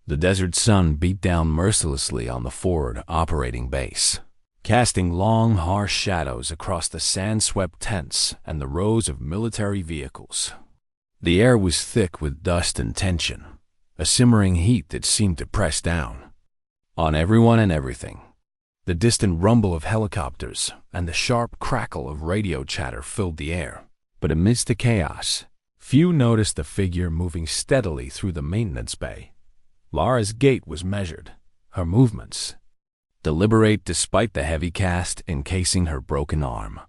The desert sun beat down mercilessly on the forward operating base, casting long, harsh shadows across the sand-swept tents and the rows of military vehicles. The air was thick with dust and tension, a simmering heat that seemed to press down on everyone and everything. The distant rumble of helicopters and the sharp crackle of radio chatter filled the air, but amidst the chaos, few noticed the figure moving steadily through the maintenance bay. Lara's gait was measured, her movements deliberate despite the heavy cast encasing her broken arm.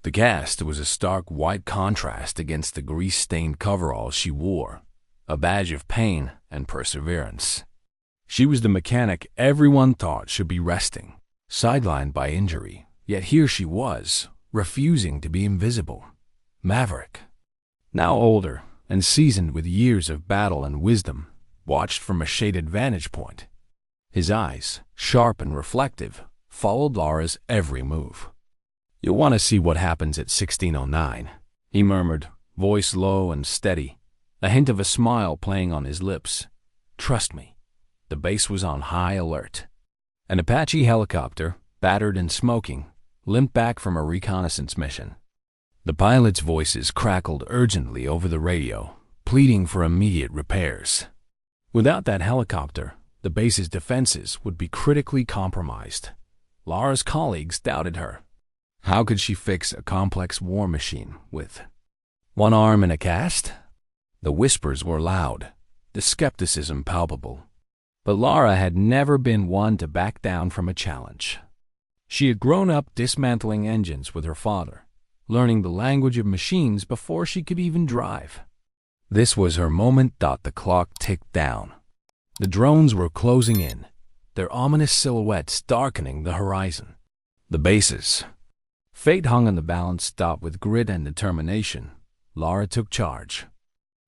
The cast was a stark white contrast against the grease-stained coveralls she wore, a badge of pain and perseverance. She was the mechanic everyone thought should be resting, sidelined by injury, yet here she was, refusing to be invisible. Maverick, now older and seasoned with years of battle and wisdom, watched from a shaded vantage point. His eyes, sharp and reflective, followed Lara's every move. "You'll want to see what happens at 1609, he murmured, voice low and steady, a hint of a smile playing on his lips. "Trust me." The base was on high alert. An Apache helicopter, battered and smoking, limped back from a reconnaissance mission. The pilots' voices crackled urgently over the radio, pleading for immediate repairs. Without that helicopter, the base's defenses would be critically compromised. Lara's colleagues doubted her. How could she fix a complex war machine with one arm in a cast? The whispers were loud, the skepticism palpable. But Lara had never been one to back down from a challenge. She had grown up dismantling engines with her father, learning the language of machines before she could even drive. This was her moment. The clock ticked down. The drones were closing in, their ominous silhouettes darkening the horizon. The bases. Fate hung on the balance. With grit and determination, Lara took charge.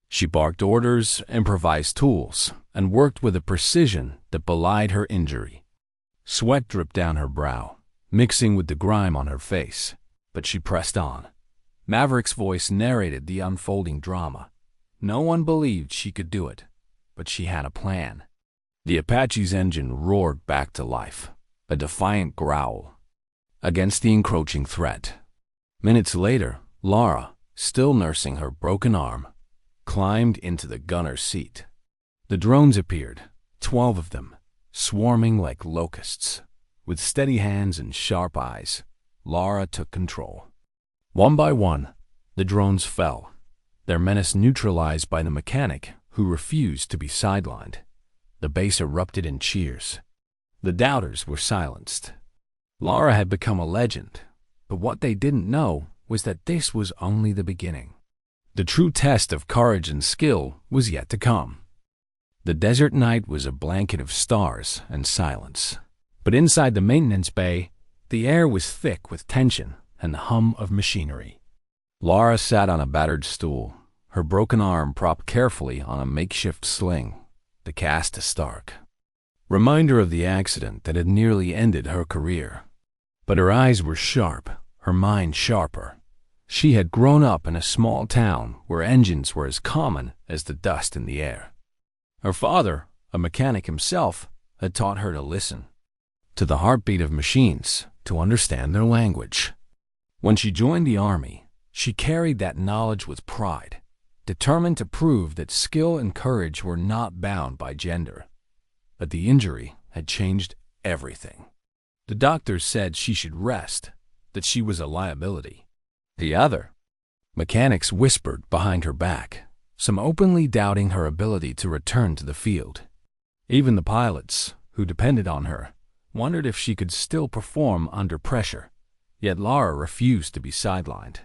She barked orders, improvised tools, and worked with a precision that belied her injury. Sweat dripped down her brow, mixing with the grime on her face, but she pressed on. Maverick's voice narrated the unfolding drama. No one believed she could do it, but she had a plan. The Apache's engine roared back to life, a defiant growl, against the encroaching threat. Minutes later, Lara, still nursing her broken arm, climbed into the gunner's seat. The drones appeared, 12 of them, swarming like locusts. With steady hands and sharp eyes, Lara took control. One by one, the drones fell, their menace neutralized by the mechanic who refused to be sidelined. The base erupted in cheers. The doubters were silenced. Lara had become a legend, but what they didn't know was that this was only the beginning. The true test of courage and skill was yet to come. The desert night was a blanket of stars and silence. But inside the maintenance bay, the air was thick with tension and the hum of machinery. Lara sat on a battered stool, her broken arm propped carefully on a makeshift sling, the cast a stark reminder of the accident that had nearly ended her career. But her eyes were sharp, her mind sharper. She had grown up in a small town where engines were as common as the dust in the air. Her father, a mechanic himself, had taught her to listen to the heartbeat of machines, to understand their language. When she joined the army, she carried that knowledge with pride, determined to prove that skill and courage were not bound by gender. But the injury had changed everything. The doctors said she should rest, that she was a liability. The other mechanics whispered behind her back, some openly doubting her ability to return to the field. Even the pilots, who depended on her, wondered if she could still perform under pressure. Yet Lara refused to be sidelined.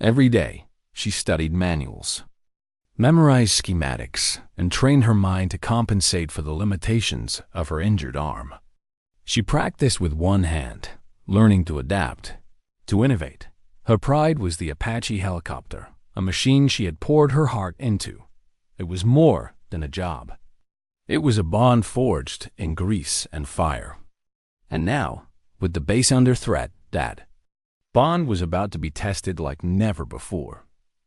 Every day, she studied manuals, memorized schematics, and trained her mind to compensate for the limitations of her injured arm. She practiced with one hand, learning to adapt, to innovate. Her pride was the Apache helicopter, a machine she had poured her heart into. It was more than a job. It was a bond forged in grease and fire. And now, with the base under threat, that bond was about to be tested like never before.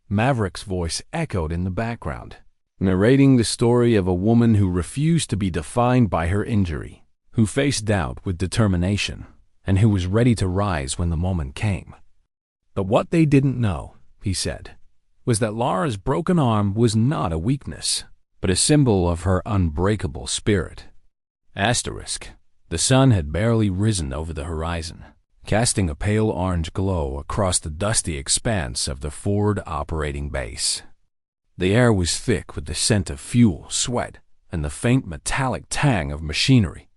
Maverick's voice echoed in the background. narrating the story of a woman who refused to be defined by her injury, who faced doubt with determination, and who was ready to rise when the moment came. But what they didn't know, he said, was that Lara's broken arm was not a weakness, but a symbol of her unbreakable spirit. Asterisk. The sun had barely risen over the horizon, casting a pale orange glow across the dusty expanse of the forward operating base. The air was thick with the scent of fuel, sweat, and the faint metallic tang of machinery.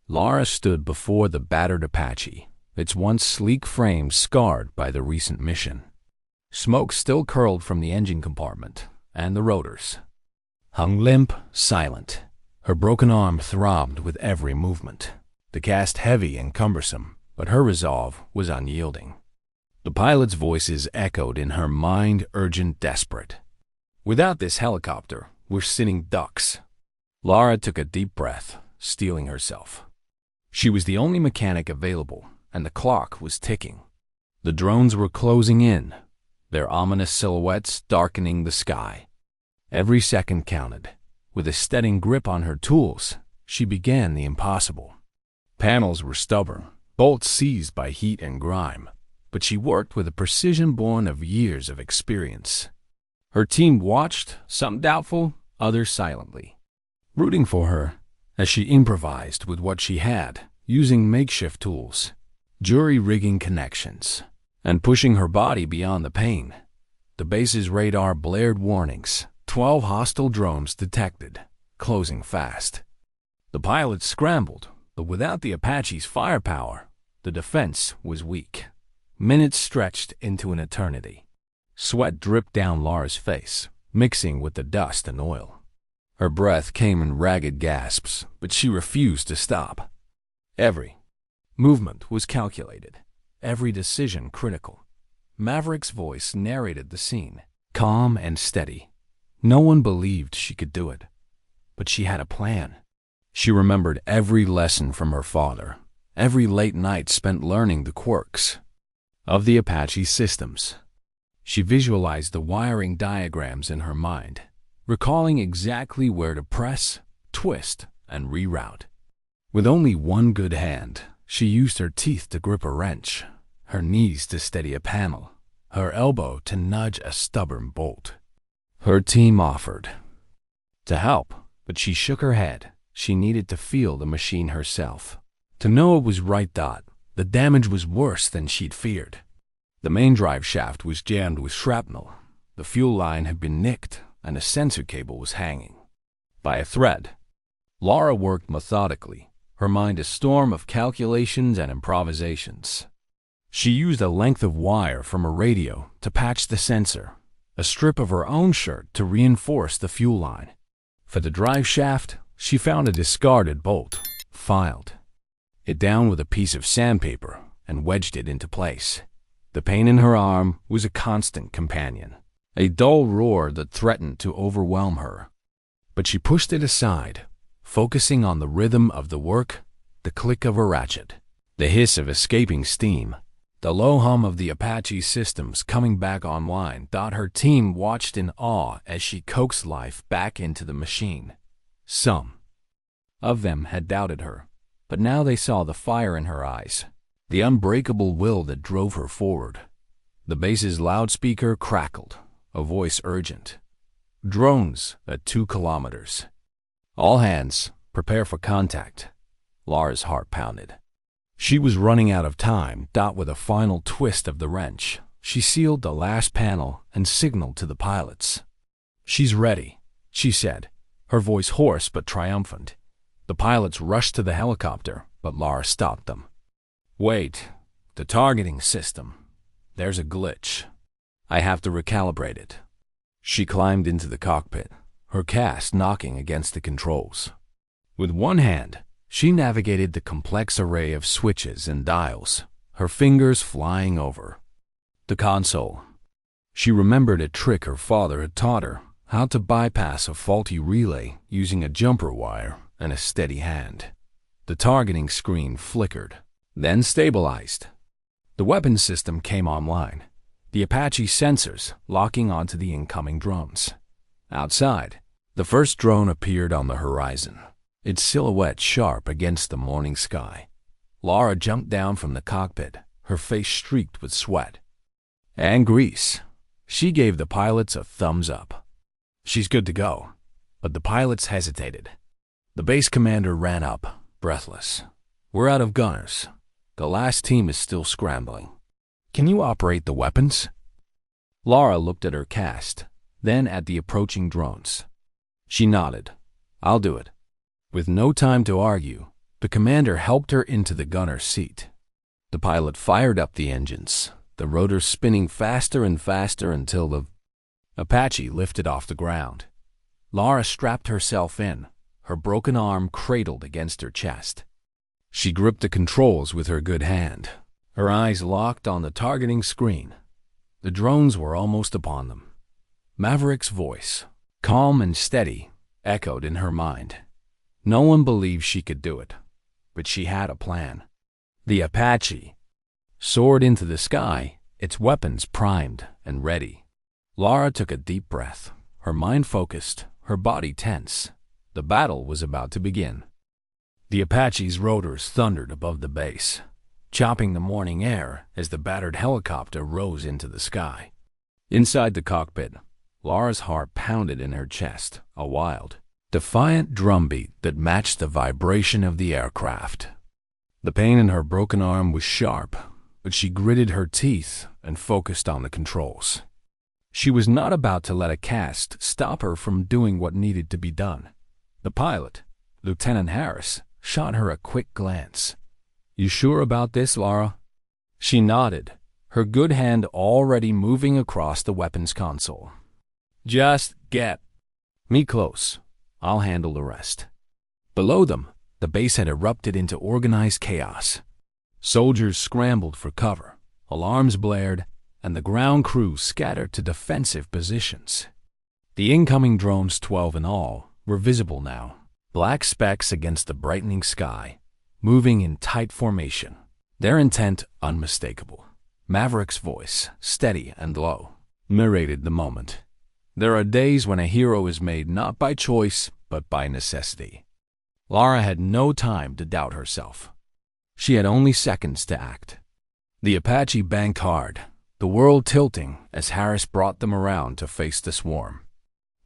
Lara stood before the battered Apache, its once sleek frame scarred by the recent mission. Smoke still curled from the engine compartment, and the rotors hung limp, silent. Her broken arm throbbed with every movement, the cast heavy and cumbersome, but her resolve was unyielding. The pilot's voices echoed in her mind, urgent, desperate. Without this helicopter, we're sitting ducks. Lara took a deep breath, steeling herself. She was the only mechanic available, and the clock was ticking. The drones were closing in, their ominous silhouettes darkening the sky. Every second counted. With a steadying grip on her tools, she began the impossible. Panels were stubborn, bolts seized by heat and grime, but she worked with a precision born of years of experience. Her team watched, some doubtful, others silently, rooting for her as she improvised with what she had, using makeshift tools, jury-rigging connections, and pushing her body beyond the pain. The base's radar blared warnings. 12 hostile drones detected, closing fast. The pilots scrambled, but without the Apache's firepower, the defense was weak. Minutes stretched into an eternity. Sweat dripped down Lara's face, mixing with the dust and oil. Her breath came in ragged gasps, but she refused to stop. Every movement was calculated, every decision critical. Maverick's voice narrated the scene, calm and steady. No one believed she could do it, but she had a plan. She remembered every lesson from her father, every late night spent learning the quirks of the Apache systems. She visualized the wiring diagrams in her mind, recalling exactly where to press, twist, and reroute. With only one good hand, she used her teeth to grip a wrench, her knees to steady a panel, her elbow to nudge a stubborn bolt. Her team offered to help, but she shook her head. She needed to feel the machine herself, to know it was right. The damage was worse than she'd feared. The main drive shaft was jammed with shrapnel, the fuel line had been nicked, and a sensor cable was hanging by a thread. Lara worked methodically, her mind a storm of calculations and improvisations. She used a length of wire from a radio to patch the sensor, a strip of her own shirt to reinforce the fuel line. For the drive shaft, she found a discarded bolt, filed it down with a piece of sandpaper, and wedged it into place. The pain in her arm was a constant companion, a dull roar that threatened to overwhelm her. But she pushed it aside, focusing on the rhythm of the work, the click of a ratchet, the hiss of escaping steam, the low hum of the Apache systems coming back online. Her team watched in awe as she coaxed life back into the machine. Some of them had doubted her, but now they saw the fire in her eyes, the unbreakable will that drove her forward. The base's loudspeaker crackled, a voice urgent. Drones at 2 kilometers. All hands, prepare for contact. Lara's heart pounded. She was running out of time. With a final twist of the wrench, she sealed the last panel and signaled to the pilots. She's ready, she said, her voice hoarse but triumphant. The pilots rushed to the helicopter, but Lara stopped them. Wait, the targeting system. There's a glitch. I have to recalibrate it. She climbed into the cockpit, her cast knocking against the controls. With one hand, she navigated the complex array of switches and dials, her fingers flying over the console. She remembered a trick her father had taught her, how to bypass a faulty relay using a jumper wire and a steady hand. The targeting screen flickered, then stabilized. The weapon system came online, the Apache sensors locking onto the incoming drones. Outside, The first drone appeared on the horizon, its silhouette sharp against the morning sky. Lara jumped down from the cockpit, her face streaked with sweat and grease. She gave the pilots a thumbs up. "She's good to go." But the pilots hesitated. The base commander ran up, breathless. "We're out of gunners. The last team is still scrambling. Can you operate the weapons?" Lara looked at her cast, then at the approaching drones. She nodded. "I'll do it." With no time to argue, the commander helped her into the gunner's seat. The pilot fired up the engines, the rotors spinning faster and faster until the Apache lifted off the ground. Lara strapped herself in, her broken arm cradled against her chest. She gripped the controls with her good hand, her eyes locked on the targeting screen. The drones were almost upon them. Maverick's voice, calm and steady, echoed in her mind. No one believed she could do it, but she had a plan. The Apache soared into the sky, its weapons primed and ready. Lara took a deep breath, her mind focused, her body tense. The battle was about to begin. The Apache's rotors thundered above the base, chopping the morning air as the battered helicopter rose into the sky. Inside the cockpit, Lara's heart pounded in her chest, a wild, defiant drumbeat that matched the vibration of the aircraft. The pain in her broken arm was sharp, but she gritted her teeth and focused on the controls. She was not about to let a cast stop her from doing what needed to be done. The pilot, Lieutenant Harris, shot her a quick glance. "You sure about this, Lara?" She nodded, her good hand already moving across the weapons console. "Just get me close. I'll handle the rest." Below them, the base had erupted into organized chaos. Soldiers scrambled for cover, alarms blared, and the ground crew scattered to defensive positions. The incoming drones, 12 in all, were visible now, black specks against the brightening sky, moving in tight formation, their intent unmistakable. Maverick's voice, steady and low, narrated the moment. There are days when a hero is made not by choice, but by necessity. Lara had no time to doubt herself. She had only seconds to act. The Apache banked hard, the world tilting as Harris brought them around to face the swarm.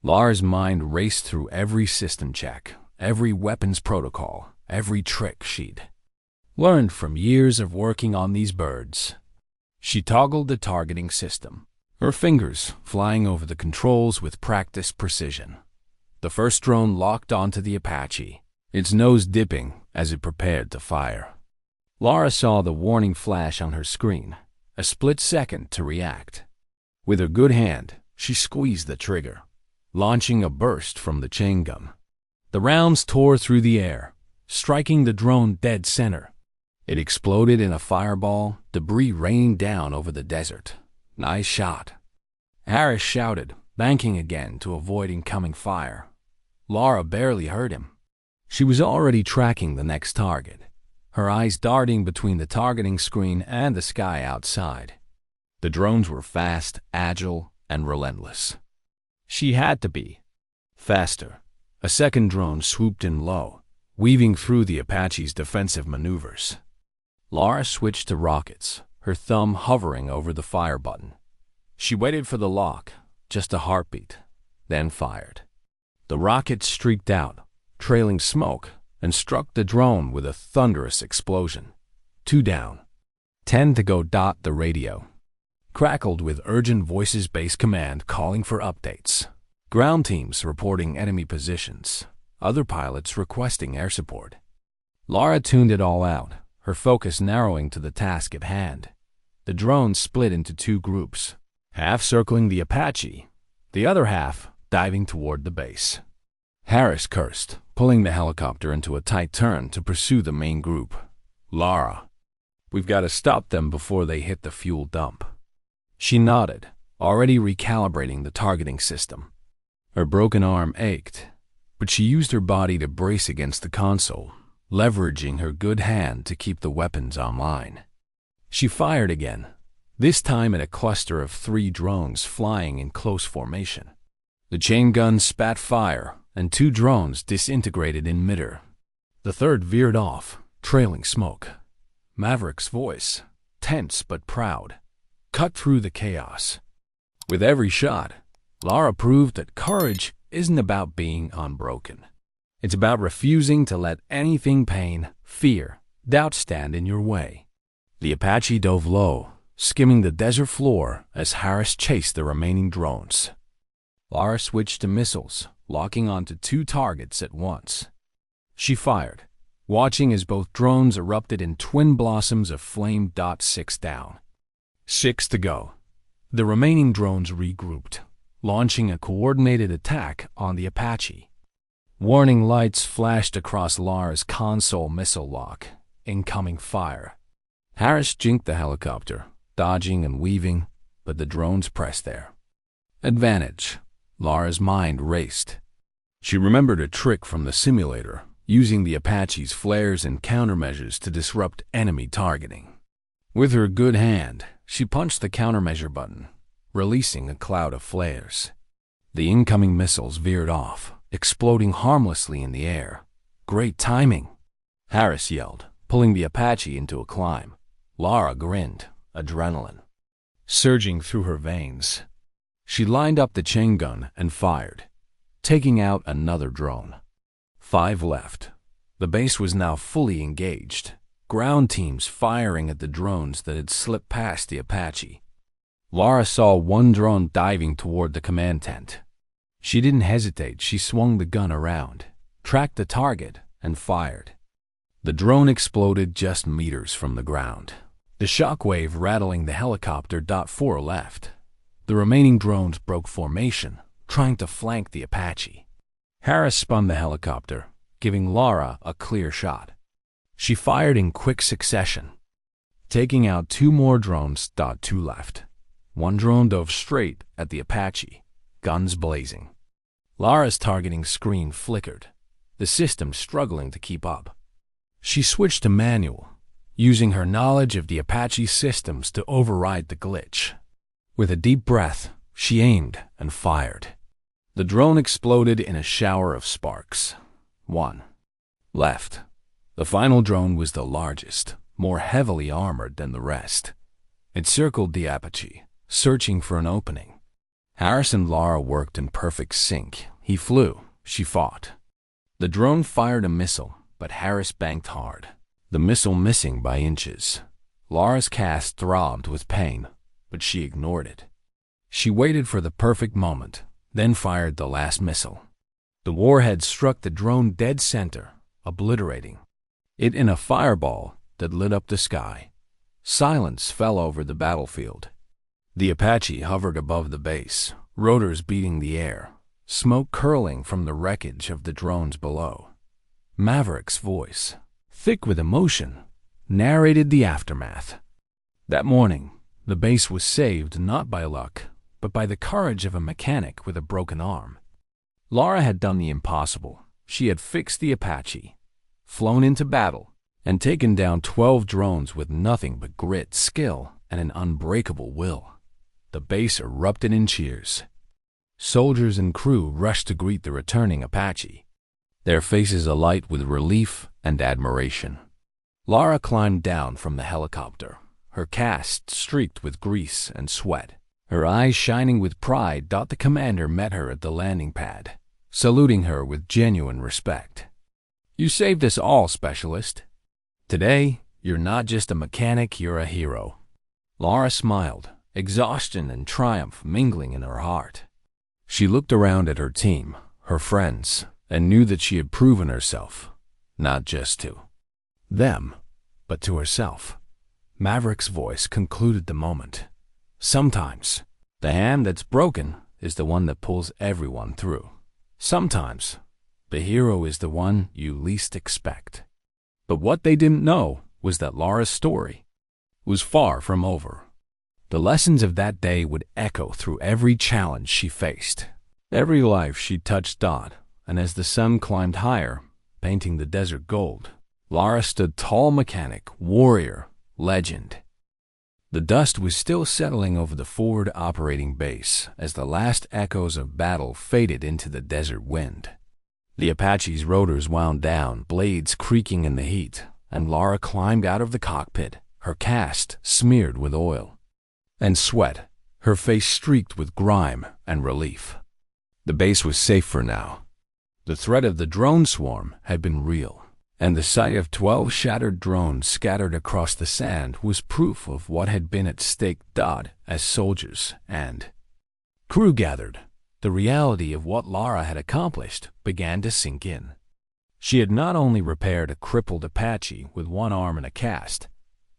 Lara's mind raced through every system check, every weapons protocol, every trick she'd learned from years of working on these birds. She toggled the targeting system, her fingers flying over the controls with practiced precision. The first drone locked onto the Apache, its nose dipping as it prepared to fire. Lara saw the warning flash on her screen, a split second to react. With her good hand, she squeezed the trigger, launching a burst from the chain gun. The rounds tore through the air, striking the drone dead center. It exploded in a fireball, debris raining down over the desert. "Nice shot," Harris shouted, banking again to avoid incoming fire. Lara barely heard him. She was already tracking the next target, her eyes darting between the targeting screen and the sky outside. The drones were fast, agile, and relentless. She had to be faster. A second drone swooped in low, weaving through the Apache's defensive maneuvers. Lara switched to rockets, her thumb hovering over the fire button. She waited for the lock, just a heartbeat, then fired. The rocket streaked out, trailing smoke, and struck the drone with a thunderous explosion. 2 down. 10 to go. The radio crackled with urgent voices, base command calling for updates. Ground teams reporting enemy positions, other pilots requesting air support. Lara tuned it all out, her focus narrowing to the task at hand. The drones split into 2 groups, half circling the Apache, the other half diving toward the base. Harris cursed, pulling the helicopter into a tight turn to pursue the main group. "Lara, we've got to stop them before they hit the fuel dump." She nodded, already recalibrating the targeting system. Her broken arm ached, but she used her body to brace against the console, leveraging her good hand to keep the weapons online. She fired again, this time at a cluster of 3 drones flying in close formation. The chain gun spat fire, and 2 drones disintegrated in midair. The third veered off, trailing smoke. Maverick's voice, tense but proud, cut through the chaos. With every shot, Lara proved that courage isn't about being unbroken. It's about refusing to let anything pain, fear, doubt stand in your way. The Apache dove low, skimming the desert floor as Harris chased the remaining drones. Lara switched to missiles, locking onto 2 targets at once. She fired, watching as both drones erupted in twin blossoms of flame. 6 down. 6 to go. The remaining drones regrouped, launching a coordinated attack on the Apache. Warning lights flashed across Lara's console missile lock. Incoming fire. Harris jinked the helicopter, dodging and weaving, but the drones pressed there. Advantage. Lara's mind raced. She remembered a trick from the simulator, using the Apache's flares and countermeasures to disrupt enemy targeting. With her good hand, she punched the countermeasure button, releasing a cloud of flares. The incoming missiles veered off, exploding harmlessly in the air. Great timing! Harris yelled, pulling the Apache into a climb. Lara grinned, adrenaline surging through her veins. She lined up the chain gun and fired, taking out another drone. 5 left. The base was now fully engaged, ground teams firing at the drones that had slipped past the Apache. Lara saw 1 drone diving toward the command tent. She didn't hesitate. She swung the gun around, tracked the target, and fired. The drone exploded just meters from the ground, the shockwave rattling the helicopter. 4 left. The remaining drones broke formation, trying to flank the Apache. Harris spun the helicopter, giving Lara a clear shot. She fired in quick succession, taking out 2 more drones. 2 left. 1 drone dove straight at the Apache, guns blazing. Lara's targeting screen flickered, the system struggling to keep up. She switched to manual, using her knowledge of the Apache systems to override the glitch. With a deep breath, she aimed and fired. The drone exploded in a shower of sparks. 1 left. The final drone was the largest, more heavily armored than the rest. It circled the Apache, searching for an opening. Harris and Lara worked in perfect sync. He flew, she fought. The drone fired a missile, but Harris banked hard, the missile missing by inches. Lara's cast throbbed with pain, but she ignored it. She waited for the perfect moment, then fired the last missile. The warhead struck the drone dead center, obliterating it in a fireball that lit up the sky. Silence fell over the battlefield. The Apache hovered above the base, rotors beating the air, smoke curling from the wreckage of the drones below. Maverick's voice, thick with emotion, narrated the aftermath. That morning, the base was saved not by luck, but by the courage of a mechanic with a broken arm. Lara had done the impossible. She had fixed the Apache, flown into battle, and taken down 12 drones with nothing but grit, skill, and an unbreakable will. The base erupted in cheers. Soldiers and crew rushed to greet the returning Apache, their faces alight with relief and admiration. Lara climbed down from the helicopter, her cast streaked with grease and sweat, her eyes shining with pride. The commander met her at the landing pad, saluting her with genuine respect. "You saved us all, Specialist. Today, you're not just a mechanic, you're a hero." Lara smiled, exhaustion and triumph mingling in her heart. She looked around at her team, her friends, and knew that she had proven herself, not just to them, but to herself. Maverick's voice concluded the moment. Sometimes, the hand that's broken is the one that pulls everyone through. Sometimes, the hero is the one you least expect. But what they didn't know was that Lara's story was far from over. The lessons of that day would echo through every challenge she faced, every life she touched. And as the sun climbed higher, painting the desert gold, Lara stood tall, mechanic, warrior, legend. The dust was still settling over the forward operating base as the last echoes of battle faded into the desert wind. The Apache's rotors wound down, blades creaking in the heat, and Lara climbed out of the cockpit, her cast smeared with oil and sweat, her face streaked with grime and relief. The base was safe for now. The threat of the drone swarm had been real, and the sight of 12 shattered drones scattered across the sand was proof of what had been at stake. As soldiers and crew gathered, the reality of what Lara had accomplished began to sink in. She had not only repaired a crippled Apache with one arm and a cast,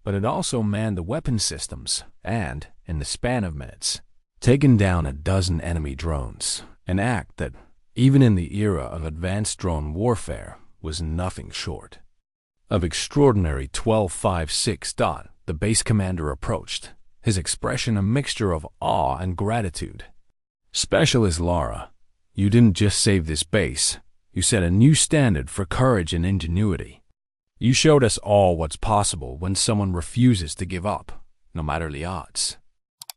but had also manned the weapon systems and, in the span of minutes, taken down a dozen enemy drones, an act that, even in the era of advanced drone warfare, was nothing short of extraordinary. 1256. The base commander approached, his expression a mixture of awe and gratitude. "Specialist Lara, you didn't just save this base, you set a new standard for courage and ingenuity. You showed us all what's possible when someone refuses to give up, no matter the odds."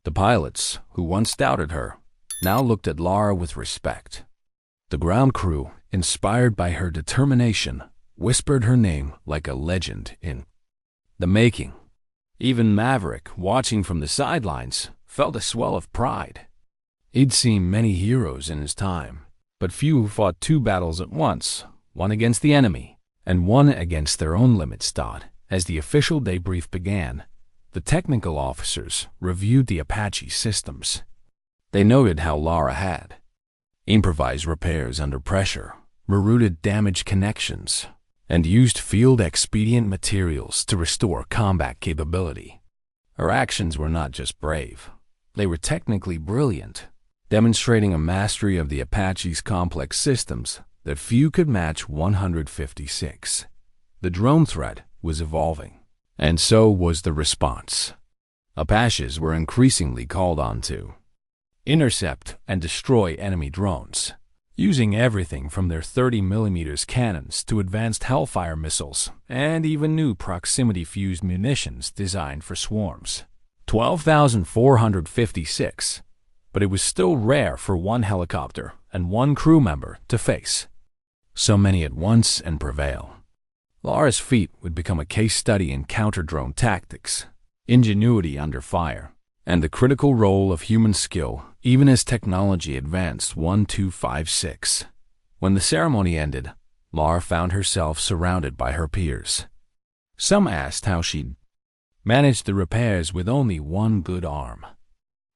The pilots, who once doubted her, now looked at Lara with respect. The ground crew, inspired by her determination, whispered her name like a legend in the making. Even Maverick, watching from the sidelines, felt a swell of pride. He'd seen many heroes in his time, but few fought two battles at once, one against the enemy and one against their own limits. As the official debrief began, the technical officers reviewed the Apache systems. They noted how Lara had improvised repairs under pressure, rerouted damaged connections, and used field-expedient materials to restore combat capability. Her actions were not just brave, they were technically brilliant, demonstrating a mastery of the Apache's complex systems that few could match. 156. The drone threat was evolving, and so was the response. Apaches were increasingly called on to intercept and destroy enemy drones, using everything from their 30mm cannons to advanced Hellfire missiles and even new proximity-fused munitions designed for swarms. 12,456, but it was still rare for one helicopter and one crew member to face so many at once and prevail. Lara's feat would become a case study in counter-drone tactics, ingenuity under fire, and the critical role of human skill even as technology advanced. 1256. When the ceremony ended, Lara found herself surrounded by her peers. Some asked how she'd managed the repairs with only one good arm.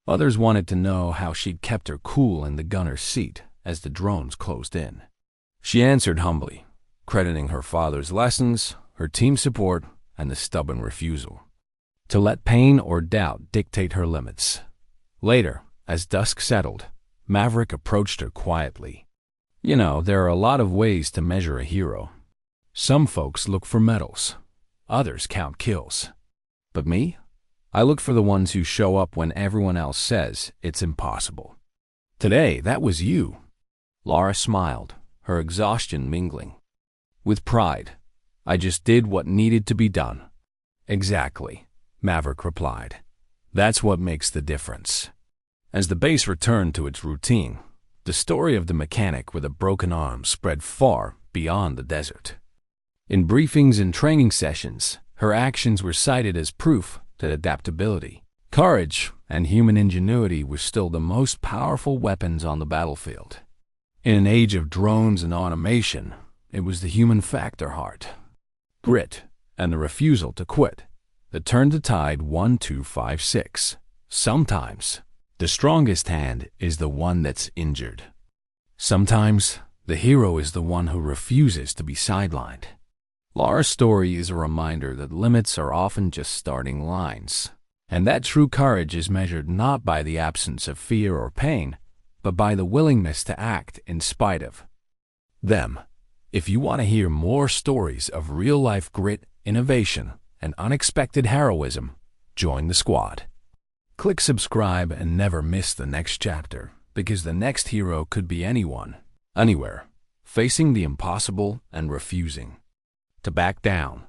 Others wanted to know how she'd kept her cool in the gunner's seat as the drones closed in. She answered humbly, crediting her father's lessons, her team support, and the stubborn refusal to let pain or doubt dictate her limits. Later, as dusk settled, Maverick approached her quietly. "You know, there are a lot of ways to measure a hero. Some folks look for medals, others count kills. But me? I look for the ones who show up when everyone else says it's impossible. Today, that was you." Lara smiled, her exhaustion mingling with pride. "I just did what needed to be done." "Exactly," Maverick replied. "That's what makes the difference." As the base returned to its routine, the story of the mechanic with a broken arm spread far beyond the desert. In briefings and training sessions, her actions were cited as proof that adaptability, courage, and human ingenuity were still the most powerful weapons on the battlefield. In an age of drones and automation, it was the human factor heart, grit, and the refusal to quit that turned the tide. 1256. Sometimes, the strongest hand is the one that's injured. Sometimes, the hero is the one who refuses to be sidelined. Lara's story is a reminder that limits are often just starting lines, and that true courage is measured not by the absence of fear or pain, but by the willingness to act in spite of them. If you want to hear more stories of real-life grit, innovation, and unexpected heroism, join the squad. Click subscribe and never miss the next chapter, because the next hero could be anyone, anywhere, facing the impossible and refusing to back down.